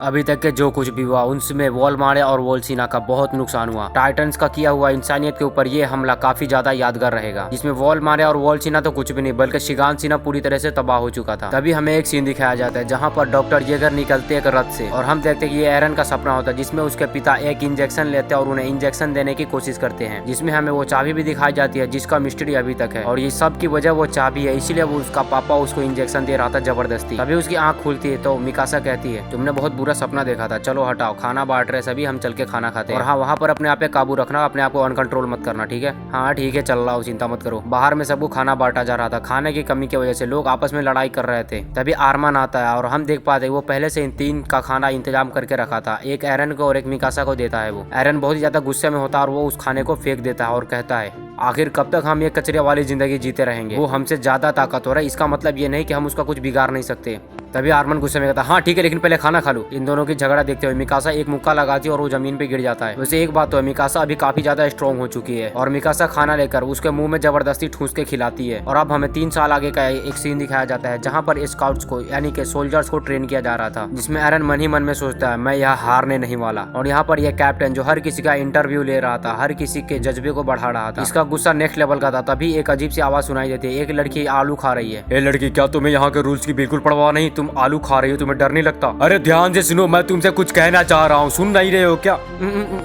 अभी तक के जो कुछ भी हुआ उनमें वॉलमारे और वोल्सीना का बहुत नुकसान हुआ। टाइटन्स का किया हुआ इंसानियत के ऊपर ये हमला काफी ज्यादा यादगार रहेगा, जिसमें वॉलमारे और वोल्सीना तो कुछ भी नहीं बल्कि शिगानसीना पूरी तरह से तबाह हो चुका था। तभी हमें एक सीन दिखाया जाता है जहाँ पर डॉक्टर येगर निकलते एक रथ से और हम देखते हैं कि ये एरन का सपना होता है, जिसमें उसके पिता एक इंजेक्शन लेते हैं और उन्हें इंजेक्शन देने की कोशिश करते हैं, जिसमें हमें वो चाबी भी दिखाई जाती है जिसका मिस्ट्री अभी तक है। और ये सब की वजह वो चाबी है, इसीलिए वो उसका पापा उसको इंजेक्शन दे रहा था जबरदस्ती। तभी उसकी आंख खुलती है तो मिकासा कहती है तुमने बहुत बुरा सपना देखा था, चलो हटाओ, खाना बांट रहे सभी, हम चल के खाना खाते हैं। और हाँ, वहाँ पर अपने आप पे काबू रखना, अपने आप को अनकंट्रोल मत करना, ठीक है? हाँ ठीक है, चल रहा हूँ, चिंता मत करो। बाहर में सबको खाना बांटा जा रहा था। खाने की कमी की वजह से लोग आपस में लड़ाई कर रहे थे। तभी आर्मन आता है और हम देख पाते वो पहले से इन तीन का खाना इंतजाम करके रखा था, एक एरन को और एक मिकासा को देता है। वो एरन बहुत ही ज्यादा गुस्से में होता है और वो उस खाने को फेंक देता है और कहता है आखिर कब तक हम ये कचरे वाली जिंदगी जीते रहेंगे, वो हमसे ज्यादा ताकतवर है, इसका मतलब ये नहीं कि हम उसका कुछ बिगाड़ नहीं सकते। तभी आर्मन गुस्से में कहता हाँ ठीक है, लेकिन पहले खाना खा लो। इन दोनों की झगड़ा देखते हुए मिकासा एक मुक्का लगाती है और वो जमीन पे गिर जाता है। वैसे एक बात तो है, मिकासा अभी काफी ज्यादा स्ट्रॉन्ग हो चुकी है और मिकासा खाना लेकर उसके मुंह में जबरदस्ती ठूस के खिलाती है। और अब हमें 3 साल आगे का एक सीन दिखाया जाता है जहाँ पर स्काउट्स को यानी कि सोल्जर्स को ट्रेन किया जा रहा था, जिसमें एरन मन ही मन में सोचता है मैं यहाँ हारने नहीं वाला। और यहाँ पर यह कैप्टन जो हर किसी का इंटरव्यू ले रहा था, हर किसी के जज्बे को बढ़ा रहा था, इसका गुस्सा नेक्स्ट लेवल का था। तभी एक अजीब सी आवाज सुनाई देती है, एक लड़की आलू खा रही है। ए लड़की, क्या तुम्हें यहाँ के रूल्स की बिल्कुल परवाह नहीं? तुम आलू खा रही हो, तुम्हें डर नहीं लगता? अरे ध्यान से सुनो, मैं तुमसे कुछ कहना चाह रहा हूँ, सुन नहीं रहे हो क्या?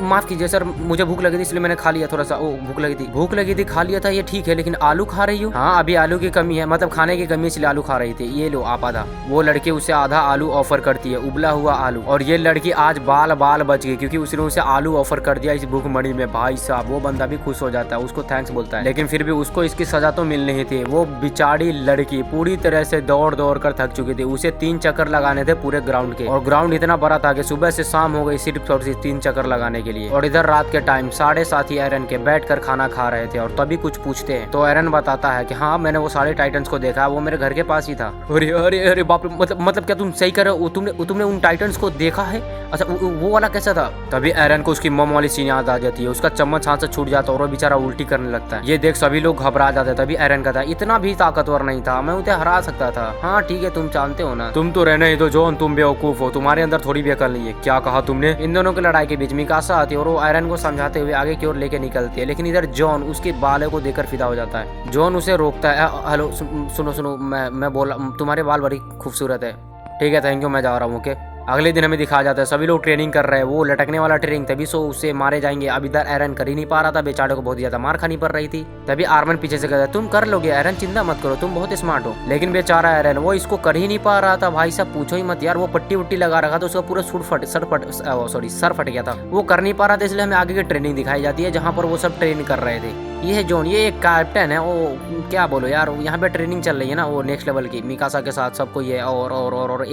माफ कीजिए सर, मुझे भूख लगी थी इसलिए मैंने खा लिया। थोड़ा सा भूख लगी थी खा लिया था, ये ठीक है, लेकिन आलू खा रही हो? हाँ अभी आलू की कमी है, मतलब खाने की कमी इसलिए आलू खा रही थी। ये लो आप आधा। वो लड़की उसे आधा आलू ऑफर करती है, उबला हुआ आलू। और ये लड़की आज बाल बच गई क्योंकि उसने उसे आलू ऑफर कर दिया इस भूखमरी में। भाई साहब, वो बंदा भी खुश हो जाता है, उसको थैंक्स बोलता है, लेकिन फिर भी उसको इसकी सजा तो मिल नहीं थी। वो बेचारी लड़की पूरी तरह से दौड़ कर थक चुकी थी। उसे 3 चक्कर लगाने थे पूरे ग्राउंड के, और ग्राउंड इतना बड़ा था कि सुबह से शाम हो गई सिर्फ और सिर्फ 3 चक्कर लगाने के लिए। और इधर रात के टाइम सारे साथी एरन के बैठकर खाना खा रहे थे और तभी कुछ पूछते हैं तो एरन बताता है कि हाँ मैंने वो सारे टाइटन्स को देखा, वो मेरे घर के पास ही था। अरे अरे अरे बाप रे, मतलब क्या तुम सही कर रहे हो? तुमने उन टाइटन्स को देखा है? अच्छा वो वाला कैसा था? तभी एरन को उसकी मम वाली सीन याद आ जाती है, उसका चम्मच हाथ से छूट जाता है और वो बेचारा उल्टी करने लगता है। ये देख सभी लोग घबरा जाते हैं। तभी एरन कहता है इतना भी ताकतवर नहीं था, मैं उसे हरा सकता था। हाँ ठीक है, तुम जानते हो ना, तुम तो रहने ही दो जॉन, तुम बेवकूफ हो, तुम्हारे अंदर थोड़ी भी अकल नहीं है। क्या कहा तुमने? इन दोनों की लड़ाई के बीच मिकासा आती है और वो एरन को समझाते हुए आगे की ओर लेके निकलती है, लेकिन इधर जॉन उसके बालों को देखकर फिदा हो जाता है। जॉन उसे रोकता है, हेलो सुनो, मैं बोला तुम्हारे बाल बड़ी खूबसूरत है। ठीक है थैंक यू, मैं जा रहा हूँ। ओके। अगले दिन हमें दिखाया जाता है सभी लोग ट्रेनिंग कर रहे हैं, वो लटकने वाला ट्रेनिंग, तभी सो उससे मारे जाएंगे। अब इधर एरन कर ही नहीं पा रहा था, बेचारे को बहुत ज्यादा मार खानी पड़ रही थी। तभी आर्मन पीछे से कहता है तुम कर लोगे एरन, चिंता मत करो, तुम बहुत स्मार्ट हो। लेकिन बेचारा एरन वो इसको कर ही नहीं पा रहा था। भाई साहब पूछो ही मत यार, वो पट्टी उट्टी लगा रखा था, उसका पूरा सर फट गया था, वो कर नहीं पा रहा था। इसलिए हमें आगे की ट्रेनिंग दिखाई जाती है जहाँ पर वो सब ट्रेन कर रहे थे। ये है जॉन, ये एक कैप्टन है, वो क्या बोलो यार, यहाँ पे ट्रेनिंग चल रही है ना वो नेक्स्ट लेवल की, मिकासा के साथ सबको ये और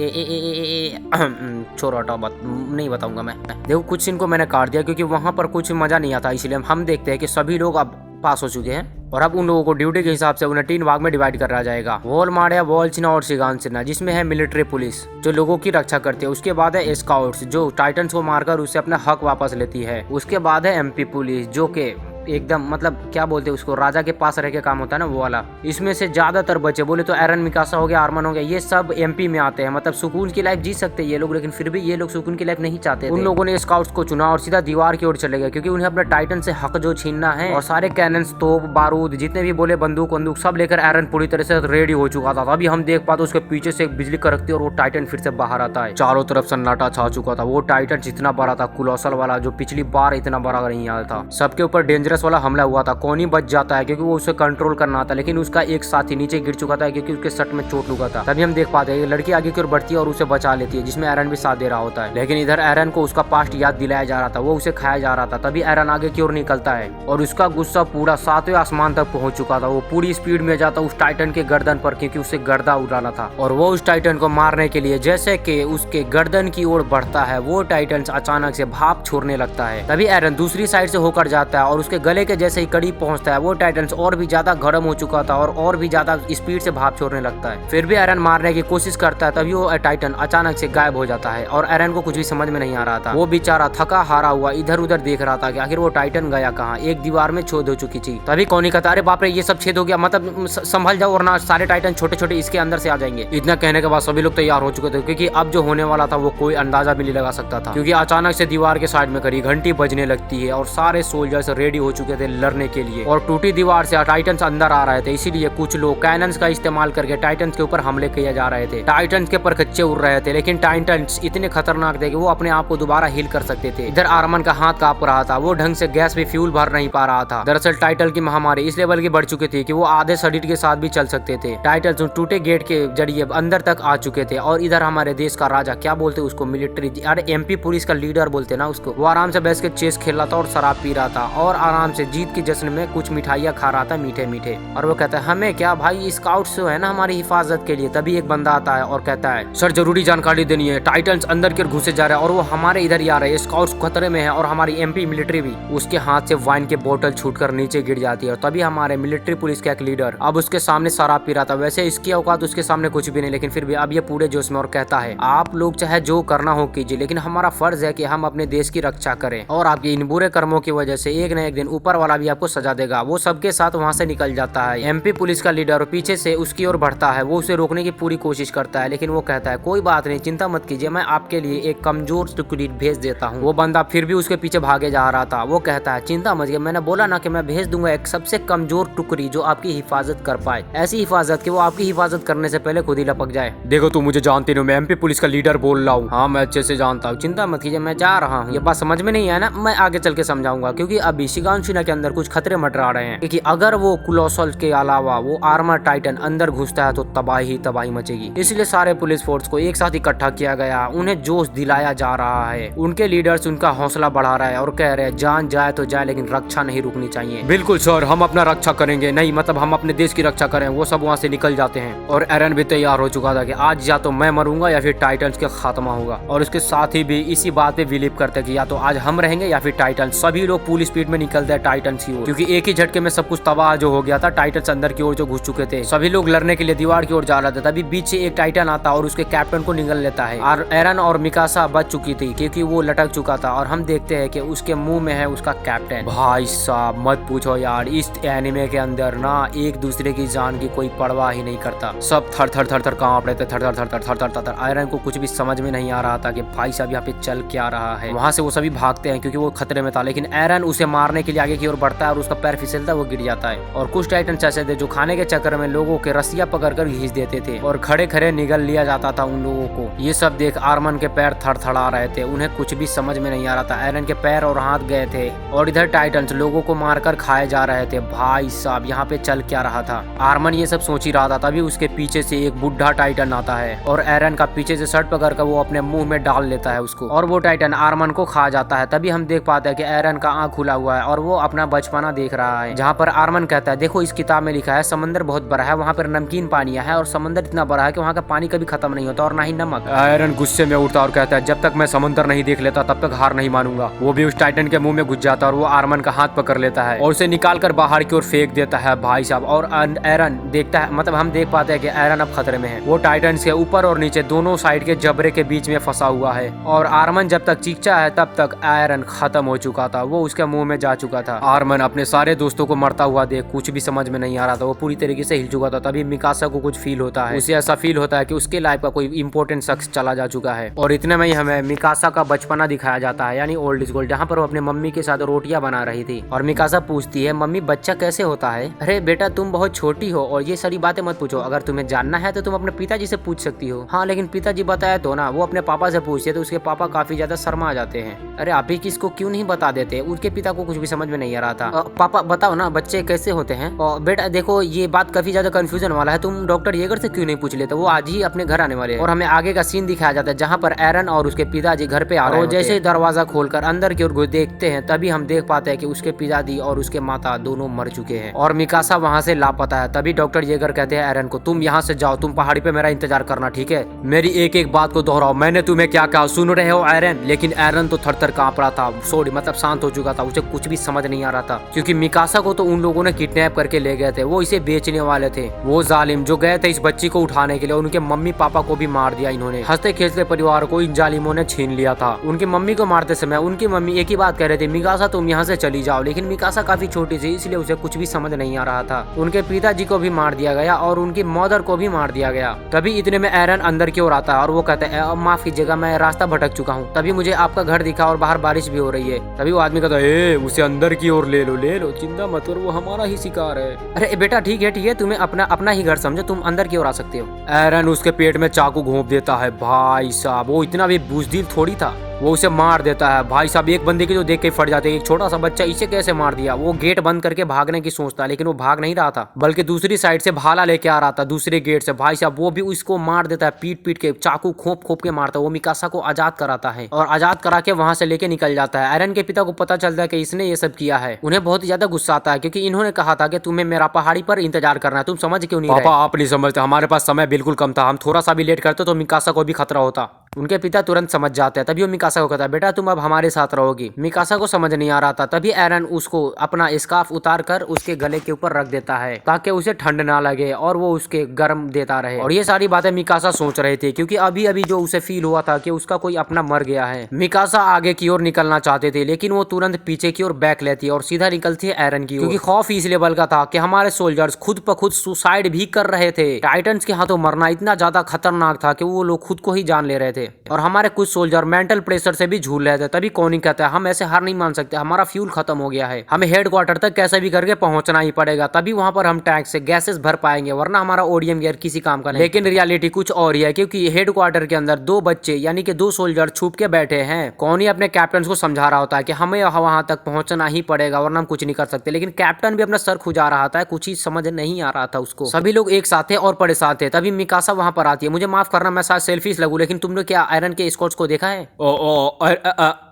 छोड़ो हटाओ, बात नहीं बताऊंगा मैं। देखो कुछ सीन को मैंने काट दिया क्योंकि वहां पर कुछ मजा नहीं आता, इसलिए हम देखते हैं कि सभी लोग अब पास हो चुके हैं और अब उन लोगों को ड्यूटी के हिसाब से उन्हें 3 भाग में डिवाइड करा जाएगा, वॉलमारे, वोल्सीना और शिगानसीना, जिसमें है मिलिट्री पुलिस जो लोगों की रक्षा करती है। उसके बाद है स्काउट्स जो टाइटन्स को मारकर उससे अपना हक वापस लेती है। उसके बाद है एमपी पुलिस जो के एकदम मतलब क्या बोलते हैं उसको, राजा के पास रह के काम होता है ना वो वाला। इसमें से ज्यादातर बच्चे बोले तो एरन, मिकासा हो गया, आर्मन हो गया, ये सब एमपी में आते हैं, मतलब सुकून की लाइफ जी सकते हैं ये लोग, लेकिन फिर भी ये लोग सुकून की लाइफ नहीं चाहते थे। उन लोगों ने स्काउट्स को चुना और सीधा दीवार की ओर चले गए क्योंकि उन्हें अपने टाइटन से हक जो छीनना है। और सारे कैनन, तोप, बारूद, जितने भी बोले बंदूक सब लेकर एरन पूरी तरह से रेडी हो चुका था। अभी हम देख पाते उसके पीछे से एक बिजली कड़कती है और वो टाइटन फिर से बाहर आता है। चारों तरफ सन्नाटा छा चुका था। वो टाइटन जितना बड़ा था, कोलोसल वाला, जो पिछली बार इतना बड़ा नहीं आया था, सबके ऊपर डेंजरस वाला हमला हुआ था। कोनी बच जाता है क्योंकि वो उसे कंट्रोल करना आता, लेकिन उसका एक साथी नीचे गिर चुका था क्योंकि उसके सट में चोट लगा था। तभी हम देख पाते हैं लड़की आगे की ओर बढ़ती है और उसे बचा लेती है, जिसमें एरन भी साथ दे रहा होता है। लेकिन इधर एरन को उसका पास्ट याद दिलाया जा रहा था, वो उसे खाया जा रहा था। तभी एरन आगे की ओर निकलता है और उसका गुस्सा पूरा 7वें आसमान तक पहुंच चुका था। वो पूरी स्पीड में जाता उस टाइटन के गर्दन पर क्योंकि उसे गर्दा उड़ाना था। और वो उस टाइटन को मारने के लिए जैसे कि उसके गर्दन की ओर बढ़ता है, वो टाइटन अचानक से भाप छोड़ने लगता है। तभी एरन दूसरी साइड से होकर जाता है और उसके गले के जैसे ही करीब पहुंचता है वो टाइटन्स और भी ज्यादा गर्म हो चुका था और भी ज्यादा स्पीड से भाप छोड़ने लगता है। फिर भी एरन मारने की कोशिश करता है, तभी वो टाइटन अचानक से गायब हो जाता है और एरन को कुछ भी समझ में नहीं आ रहा था। वो बेचारा थका हारा हुआ इधर उधर देख रहा था कि आखिर वो टाइटन गया कहाँ। एक दीवार में छेद हो चुकी थी। तभी कौनी कहता है, अरे बाप रे ये सब छेद हो गया, मतलब संभल जाओ वरना सारे टाइटन छोटे छोटे इसके अंदर से आ जाएंगे। इतना कहने के बाद सभी लोग तैयार हो चुके थे, क्योंकि अब जो होने वाला था वो कोई अंदाजा भी नहीं लगा सकता था, क्योंकि अचानक से दीवार के साइड में खड़ी घंटी बजने लगती है और सारे सोल्जर्स रेडी हो चुके थे लड़ने के लिए और टूटी दीवार से टाइटन्स अंदर आ रहे थे। इसीलिए कुछ लोग कैनन्स का इस्तेमाल करके टाइटन्स के ऊपर हमले किए जा रहे थे। टाइटन्स के परखच्चे उड़ रहे थे, लेकिन टाइटन्स इतने खतरनाक थे कि वो अपने आप को दोबारा हील कर सकते थे। इधर आर्मन का हाथ कांप रहा था, वो ढंग से गैस भी फ्यूल भर नहीं पा रहा था। दरअसल टाइटल की महामारी इस लेवल की बढ़ चुकी थी कि वो आधे शरीर के साथ भी चल सकते थे। टाइटल्स टूटे गेट के जरिए अंदर तक आ चुके थे और इधर हमारे देश का राजा, क्या बोलते उसको, मिलिट्री, अरे एमपी पुलिस का लीडर बोलते ना उसको, वो आराम से बैठ के चेस खेल रहा था और शराब पी रहा था और आराम से जीत के जश्न में कुछ मिठाइयाँ खा रहा था मीठे मीठे। और वो कहता है, हमें क्या भाई, स्काउट्स जो है ना हमारी हिफाजत के लिए। तभी एक बंदा आता है और कहता है, सर जरूरी जानकारी देनी है, टाइटन्स अंदर की ओर घुसे जा रहे हैं और वो हमारे इधर ही आ रहे हैं, स्काउट्स खतरे में है और हमारी एमपी मिलिट्री भी। उसके हाथ से वाइन के बोतल छूटकर नीचे गिर जाती है। तभी हमारे मिलिट्री पुलिस का एक लीडर अब उसके सामने शराब पी रहा था। वैसे इसकी औकात उसके सामने कुछ भी नहीं, लेकिन फिर भी अब ये पूरे जोश में और कहता है, आप लोग चाहे जो करना हो कीजिए, लेकिन हमारा फर्ज है कि हम अपने देश की रक्षा करें और आपके इन बुरे कर्मों की वजह से एक न एक दिन ऊपर वाला भी आपको सजा देगा। वो सबके साथ वहाँ से निकल जाता है। एमपी पुलिस का लीडर पीछे से उसकी ओर बढ़ता है, वो उसे रोकने की पूरी कोशिश करता है, लेकिन वो कहता है, कोई बात नहीं, चिंता मत कीजिए, मैं आपके लिए एक कमजोर टुकड़ी भेज देता हूँ। वो बंदा फिर भी उसके पीछे भागे जा रहा था। वो कहता है, चिंता मत कीजिए, मैंने बोला ना कि मैं भेज दूंगा एक सबसे कमजोर टुकड़ी जो आपकी हिफाजत कर पाए, ऐसी हिफाजत कि वो आपकी हिफाजत करने से पहले खुद ही लपक जाए। देखो तुम मुझे जानते नहीं, मैं एमपी पुलिस का लीडर बोल रहा हूँ। हाँ मैं अच्छे से जानता हूँ, चिंता मत कीजिए, मैं जा रहा हूँ। ये बात समझ में नहीं आया ना, मैं आगे चल के समझाऊंगा, क्योंकि अभी शिगानशिना के अंदर कुछ खतरे मंडरा रहे हैं, क्योंकि अगर वो कोलोसल के अलावा वो आर्मर टाइटन अंदर घुसता है तो तबाही मचेगी। इसलिए सारे पुलिस फोर्स को एक साथ इकट्ठा किया गया, उन्हें जोश दिलाया जा रहा है। उनके लीडर्स उनका हौसला बढ़ा रहा है और कह रहे हैं, जान जाए तो जाए लेकिन रक्षा नहीं रुकनी चाहिए। बिल्कुल सर, हम अपना रक्षा करेंगे, नहीं मतलब हम अपने देश की रक्षा करें। वो सब वहाँ से निकल जाते हैं और एरन भी तैयार हो चुका था कि आज या तो मैं मरूंगा या फिर टाइटन्स का खात्मा होगा। और उसके साथ ही भी इसी बात पे बिलीव करते कि या तो आज हम रहेंगे या फिर टाइटन्स। सभी लोग फुल स्पीड में निकलते हैं टाइटन्स की ओर, क्योंकि एक ही झटके में सब कुछ तबाह जो हो गया था। टाइटन्स अंदर की ओर जो घुस चुके थे, सभी लोग लड़ने के लिए दीवार की ओर जा रहे थे। तभी बीच से एक टाइटन आता और उसके कैप्टन को निगल लेता है और एरन और मिकासा बच चुकी थी क्योंकि वो लटक चुका था और हम देखते हैं कि उसके मुंह में है उसका कैप्टन। भाई साहब मत पूछो यार, इस एनिमे के अंदर ना एक दूसरे की जान की कोई परवाह ही नहीं करता। सब थर थर थर थर कांप रहे थे, थर थर थर थर थर थर थर। एरन को कुछ भी समझ में नहीं आ रहा था कि भाई साहब यहाँ पे चल क्या रहा है। वहाँ से वो सभी भागते हैं क्योंकि वो खतरे में था, लेकिन एरन उसे मारने के लिए आगे की ओर बढ़ता है और उसका पैर फिसलता है, वो गिर जाता है। और कुछ टाइटन ऐसे थे जो खाने के चक्कर में लोगों के रस्सियां पकड़कर घींच देते थे और खड़े खड़े निगल लिया जाता था उन लोगों को। ये सब देख आर्मन के पैर थरथरा रहे थे, उन्हें कुछ भी समझ में नहीं आ रहा था। एरन के पैर और हाथ गए थे और इधर टाइटन्स लोगों को मारकर खाए जा रहे थे। भाई साहब यहाँ पे चल क्या रहा था। आर्मन ये सब सोच ही रहा था, तभी उसके पीछे से एक बुढ़ा टाइटन आता है और एरन का पीछे से शर्ट पकड़कर वो अपने मुंह में डाल लेता है उसको और वो टाइटन आर्मन को खा जाता है। तभी हम देख पाते हैं कि एरन का आंख खुला हुआ है और वो अपना बचपना देख रहा है, जहाँ पर आर्मन कहता है, देखो इस किताब में लिखा है समंदर बहुत बड़ा है, वहाँ पर नमकीन पानी है और समंदर इतना बड़ा है कि वहाँ का पानी कभी खत्म नहीं होता और ना ही नमक। एरन गुस्से में उठता और कहता है, जब तक मैं समंदर नहीं देख लेता तब तक हार नहीं मानूंगा। वो भी उस टाइटन के मुंह में घुस जाता है और वो आर्मन का हाथ पकड़ लेता है और उसे निकाल कर बाहर की ओर फेंक देता है। भाई साहब, और एरन देखता है, मतलब हम देख पाते हैं कि एरन अब खतरे में है। वो टाइटन के ऊपर और नीचे दोनों साइड के जबरे के बीच में फंसा हुआ है और आर्मन जब तक चीखता है तब तक एरन खत्म हो चुका था, वो उसके मुंह में जा चुका था। आर्मन अपने सारे दोस्तों को मरता हुआ देख कुछ भी समझ में नहीं आ रहा था, वो पूरी तरीके से हिल चुका था। तभी मिकासा को कुछ फील होता है, उसे ऐसा फील होता है कि उसके लाइफ का कोई इंपॉर्टेंट शख्स चला जा चुका है। और इतने में ही हमें मिकासा का बचपना दिखाया जाता है, यानी ओल्ड इज गोल्ड, जहाँ पर वो अपने मम्मी के साथ रोटियां बना रही थी और मिकासा पूछती है, मम्मी बच्चा कैसे होता है? अरे बेटा तुम बहुत छोटी हो और ये सारी बातें मत पूछो, अगर तुम्हें जानना है तो तुम अपने पिताजी से पूछ सकती हो। हाँ लेकिन पिताजी बताया तो ना। वो अपने पापा से पूछते तो उसके पापा काफी ज्यादा शर्मा जाते हैं। अरे आप ही किसको क्यों नहीं बता देते? उनके पिता को कुछ भी समझ में नहीं आ रहा था। पापा बताओ ना बच्चे कैसे होते हैं? और बेटा देखो ये बात काफी ज्यादा कंफ्यूजन वाला है, तुम डॉक्टर येगर से क्यों नहीं पूछ लेते? वो आज ही अपने घर आने वाले हैं। और हमें आगे का सीन दिखाया जाता है जहाँ पर एरन और उसके पिताजी घर पे आ रहे हैं। जैसे ही दरवाजा खोलकर अंदर की ओर देखते हैं तभी हम देख पाते हैं कि उसके पिताजी और उसके माता दोनों मर चुके हैं और मिकासा वहाँ से लापता है। तभी डॉक्टर येगर कहते हैं एरन को, तुम यहाँ से जाओ, तुम पहाड़ी पे मेरा इंतजार करना, ठीक है? मेरी एक एक बात को दोहराओ, मैंने तुम्हें क्या कहा सुन रहे हो एरन? लेकिन एरन तो थर थर कांप रहा था, सॉरी मतलब शांत हो चुका था, उसे कुछ भी समझ समझ नहीं आ रहा था, क्योंकि मिकासा को तो उन लोगों ने किडनैप करके ले गए थे, वो इसे बेचने वाले थे। वो जालिम जो गए थे इस बच्ची को उठाने के लिए, उनके मम्मी पापा को भी मार दिया इन्होंने। हंसते खेलते परिवार को इन जालिमों ने छीन लिया था। उनकी मम्मी को मारते समय उनकी मम्मी एक ही बात कह रहे थे, मिकासा तुम यहाँ से चली जाओ, लेकिन मिकासा काफी छोटी थी इसलिए उसे कुछ भी समझ नहीं आ रहा था। उनके पिताजी को भी मार दिया गया और उनकी मदर को भी मार दिया गया। तभी इतने में एरन अंदर की ओर आता है और वो कहता है माफ कीजिएगा, मैं रास्ता भटक चुका हूँ। तभी मुझे आपका घर दिखा और बाहर बारिश भी हो रही है। तभी वो आदमी कहता है उसे अंदर की ओर ले लो, चिंता मत करो, वो हमारा ही शिकार है। अरे बेटा ठीक है, तुम्हें अपना ही घर समझो, तुम अंदर की ओर आ सकते हो। एरन उसके पेट में चाकू घोंप देता है। भाई साहब वो इतना भी बुज़दिल थोड़ी था, वो उसे मार देता है। भाई साहब एक बंदे की जो देख के फट जाते हैं, एक छोटा सा बच्चा इसे कैसे मार दिया। वो गेट बंद करके भागने की सोचता, लेकिन वो भाग नहीं रहा था, बल्कि दूसरी साइड से भाला लेके आ रहा था दूसरे गेट से। भाई साहब वो भी उसको मार देता है, पीट के चाकू खोप के मारता है। वो मिकासा को आजाद कराता है और आजाद करा के वहां से लेके निकल जाता है। एरन के पिता को पता चलता है कि इसने ये सब किया है। उन्हें बहुत ज्यादा गुस्सा आता है, क्योंकि इन्होंने कहा था कि तुम्हें मेरा पहाड़ी पर इंतजार करना है, तुम समझ क्यों नहीं रहे? पापा आप नहीं समझते, हमारे पास समय बिल्कुल कम था, हम थोड़ा सा भी लेट करते तो मिकासा को भी खतरा होता। उनके पिता तुरंत समझ जाते हैं। तभी वो मिकासा को कहता है बेटा तुम अब हमारे साथ रहोगी। मिकासा को समझ नहीं आ रहा था। तभी एरन उसको अपना स्कार्फ उतार कर उसके गले के ऊपर रख देता है ताकि उसे ठंड ना लगे और वो उसके गर्म देता रहे। और ये सारी बातें मिकासा सोच रहे थे, क्योंकि अभी अभी जो उसे फील हुआ था कि उसका कोई अपना मर गया है। मिकासा आगे की ओर निकलना चाहते थे, लेकिन वो तुरंत पीछे की ओर बैक लेती है और सीधा निकलती है एरन की ओर, क्योंकि खौफ इस लेवल का था कि हमारे सोल्जर्स खुद ब खुद सुसाइड भी कर रहे थे। टाइटन्स के हाथों मरना इतना ज्यादा खतरनाक था कि वो लोग खुद को ही जान ले रहे थे और हमारे कुछ सोल्जर मेंटल प्रेशर से भी झूल रहे थे। तभी कॉनी कहता है हम ऐसे हार नहीं मान सकते, हमारा फ्यूल खत्म हो गया है, हमें हेडक्वार्टर तक कैसे भी करके पहुंचना ही पड़ेगा, तभी वहां पर हम टैंक से गैसेस भर पाएंगे, वरना हमारा ओडियम गियर किसी काम का नहीं। लेकिन रियलिटी कुछ और ही है, क्योंकि हेडक्वार्टर के अंदर दो बच्चे यानी कि दो सोल्जर छुप के बैठे हैं। कॉनी अपने कैप्टन को समझा रहा होता है कि हमें वहां तक पहुंचना ही पड़ेगा वरना हम कुछ नहीं कर सकते, लेकिन कैप्टन भी अपना सर खुजा रहा था, कुछ ही समझ नहीं आ रहा था उसको। सभी लोग एक साथ थे और परेशान थे। तभी मिकासा वहां पर आती है। मुझे माफ करना मैं शायद सेल्फिश लगूं, लेकिन तुमने क्या आयरन के स्कॉट्स को देखा है?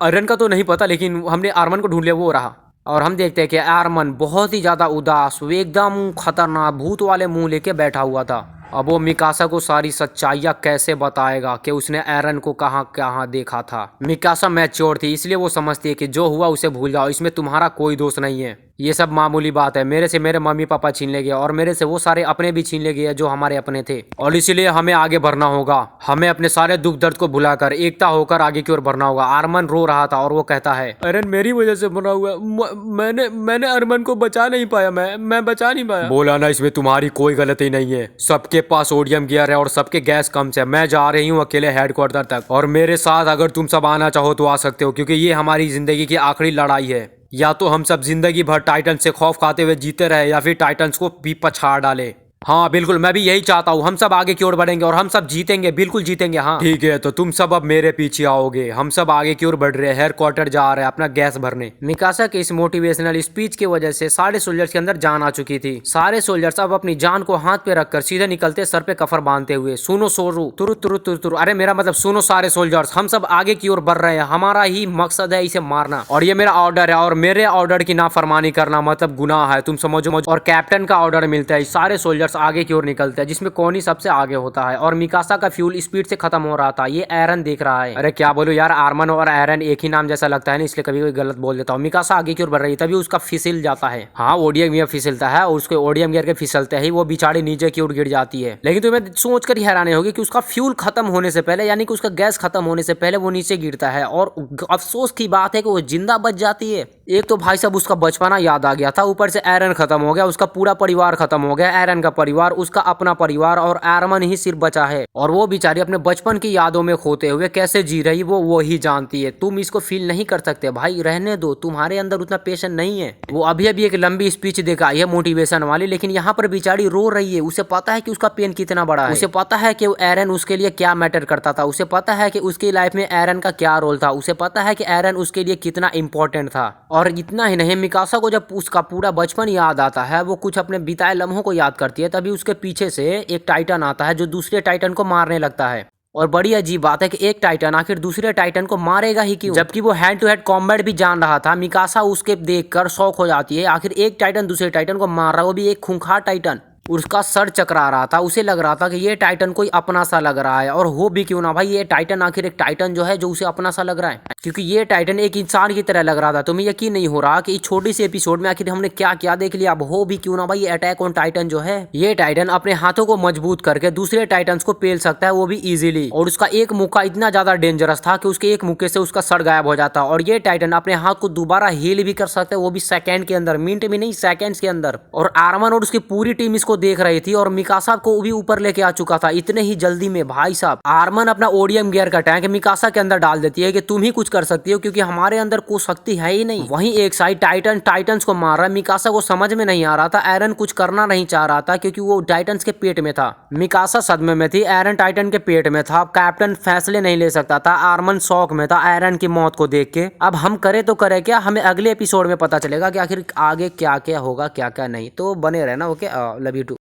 आयरन का तो नहीं पता, लेकिन हमने आर्मन को ढूंढ लिया, वो रहा। और हम देखते हैं कि आर्मन बहुत ही ज्यादा उदास, वो एकदम खतरनाक भूत वाले मुंह लेके बैठा हुआ था। अब वो मिकासा को सारी सच्चाइयाँ कैसे बताएगा कि उसने एरन को कहाँ कहाँ देखा था। मिकासा मैच्योर थी, इसलिए वो समझती है कि जो हुआ उसे भूल जाओ, इसमें तुम्हारा कोई दोष नहीं है, ये सब मामूली बात है। मेरे से मेरे मम्मी पापा छीन ले गए और मेरे से वो सारे अपने भी छीन ले गए जो हमारे अपने थे, और इसीलिए हमें आगे बढ़ना होगा। हमें अपने सारे दुख दर्द को भुलाकर एकता होकर आगे की ओर बढ़ना होगा। आर्मन रो रहा था और वो कहता है एरन मेरी वजह से मरा हुआ, मैंने अरमन को बचा नहीं पाया, मैं बचा नहीं पाया। बोला ना, इसमें तुम्हारी कोई गलती नहीं है, सबके पास ओडियम गियर है और सबके गैस कम है। मैं जा रही हूँ अकेले हेडक्वार्टर तक, और मेरे साथ अगर तुम सब आना चाहो तो आ सकते हो, क्योंकि ये हमारी जिंदगी की आखिरी लड़ाई है। या तो हम सब जिंदगी भर टाइटन से खौफ खाते हुए जीते रहे, या फिर टाइटन्स को भी पछाड़ डाले। हाँ बिल्कुल, मैं भी यही चाहता हूँ। हम सब आगे की ओर बढ़ेंगे और हम सब जीतेंगे, बिल्कुल जीतेंगे। हाँ ठीक है, तो तुम सब अब मेरे पीछे आओगे। हम सब आगे की ओर बढ़ रहे हैं, हेडक्वार्टर जा रहे हैं अपना गैस भरने। मिकासा के इस मोटिवेशनल स्पीच की वजह से सारे सोल्जर्स के अंदर जान आ चुकी थी। सारे सोल्जर्स अब अपनी जान को हाथ पे रखकर सीधे निकलते, सर पे कफर बांधते हुए। सुनो सोरू, तुरु तुरु तुरु तुरु, अरे मेरा मतलब सुनो सारे सोल्जर्स, हम सब आगे की ओर बढ़ रहे हैं, हमारा ही मकसद है इसे मारना, और ये मेरा ऑर्डर है, और मेरे ऑर्डर की नाफरमानी करना मतलब गुनाह है, तुम समझो। और कैप्टन का ऑर्डर मिलता है, सारे सोल्जर्स आगे की ओर निकलते हैं, जिसमें कॉनी सबसे आगे होता है। और मिकासा का फ्यूल स्पीड से खत्म हो रहा था, ये एरन देख रहा है। अरे क्या बोलो यार, आर्मन और एरन एक ही नाम जैसा लगता है ना, इसलिए कभी कोई गलत बोल देता हूँ। मिकासा आगे की ओर बढ़ रही है, तभी उसका फिसल जाता है। हाँ ओडियम गियर फिसलता है, और उसके ओडियम गियर के फिसलते ही वो बिचारी नीचे की ओर गिर जाती है। लेकिन तुम्हें सोचकर ही हैरानी होगी कि उसका फ्यूल खत्म होने से पहले, यानी कि उसका गैस खत्म होने से पहले वो नीचे गिरता है, और अफसोस की बात है कि वो जिंदा बच जाती है। एक तो भाई साहब उसका बचपना याद आ गया था, ऊपर से एरन खत्म हो गया, उसका पूरा परिवार खत्म हो गया, एरन का परिवार, उसका अपना परिवार, और आर्मन ही सिर्फ बचा है। और वो बेचारी अपने बचपन की यादों में खोते हुए कैसे जी रही वो ही जानती है। तुम इसको फील नहीं कर सकते भाई, रहने दो, तुम्हारे अंदर उतना पेशेंस नहीं है। वो अभी अभी एक लंबी स्पीच देखा है मोटिवेशन वाली, लेकिन यहाँ पर बेचारी रो रही है। उसे पता है कि उसका पेन कितना बड़ा है, उसे पता है कि एरन उसके लिए क्या मैटर करता था, उसे पता है कि उसकी लाइफ में एरन का क्या रोल था, उसे पता है कि एरन उसके लिए कितना इंपॉर्टेंट था। और इतना ही नहीं, मिकासा को जब उसका पूरा बचपन याद आता है, वो कुछ अपने बिताए लम्हों को याद करती है, तभी उसके पीछे से एक टाइटन आता है जो दूसरे टाइटन को मारने लगता है। और बड़ी अजीब बात है कि एक टाइटन आखिर दूसरे टाइटन को मारेगा ही क्यों, जबकि वो हैंड टू हैंड कॉम्बैट भी जान रहा था। मिकासा उसके देखकर शौक हो जाती है, आखिर एक टाइटन दूसरे टाइटन को मार रहा है, वो भी एक खूंखार टाइटन। उसका सर चकरा रहा था, उसे लग रहा था कि ये टाइटन कोई अपना सा लग रहा है, और हो भी क्यों ना भाई, ये टाइटन आखिर एक टाइटन जो है जो उसे अपना सा लग रहा है। क्योंकि ये टाइटन एक इंसान की तरह लग रहा था। तुम्हें यकीन नहीं हो रहा कि इस छोटी सी एपिसोड में आखिर हमने क्या क्या देख लिया। अब हो भी क्यों ना भाई, अटैक ऑन टाइटन जो है, ये टाइटन अपने हाथों को मजबूत करके दूसरे टाइटन्स को पेल सकता है, वो भी इजीली। और उसका एक मुक्का इतना ज्यादा डेंजरस था कि उसके एक मुक्के से उसका सर गायब हो जाता। और ये टाइटन अपने हाथ को दोबारा हील भी कर सकता है, वो भी सेकंड के अंदर, मिनट भी नहीं सेकंड्स के अंदर। और आर्मन और उसकी पूरी टीम इसको देख रही थी और मिकासा को भी ऊपर लेके आ चुका था इतने ही जल्दी में। भाई साहब, आर्मन अपना ओडियम गियर का टैंक मिकासा के अंदर डाल देती है कि तुम ही कुछ कर सकती हो क्योंकि हमारे अंदर कोई शक्ति है ही नहीं। वहीं एक साइड टाइटन्स को मार रहा है। मिकासा को समझ में नहीं आ रहा था, एरन कुछ करना नहीं चाह रहा था क्योंकि वो टाइटन्स के पेट में था। मिकासा सदमे में थी, एरन टाइटन के पेट में था। कैप्टन फैसले नहीं ले सकता था, आर्मन शौक में था एरन की मौत को देख के। अब हम करे तो करे क्या, हमें अगले एपिसोड में पता चलेगा कि आखिर आगे क्या क्या होगा क्या क्या नहीं। तो बने रहना। Okay, love you to.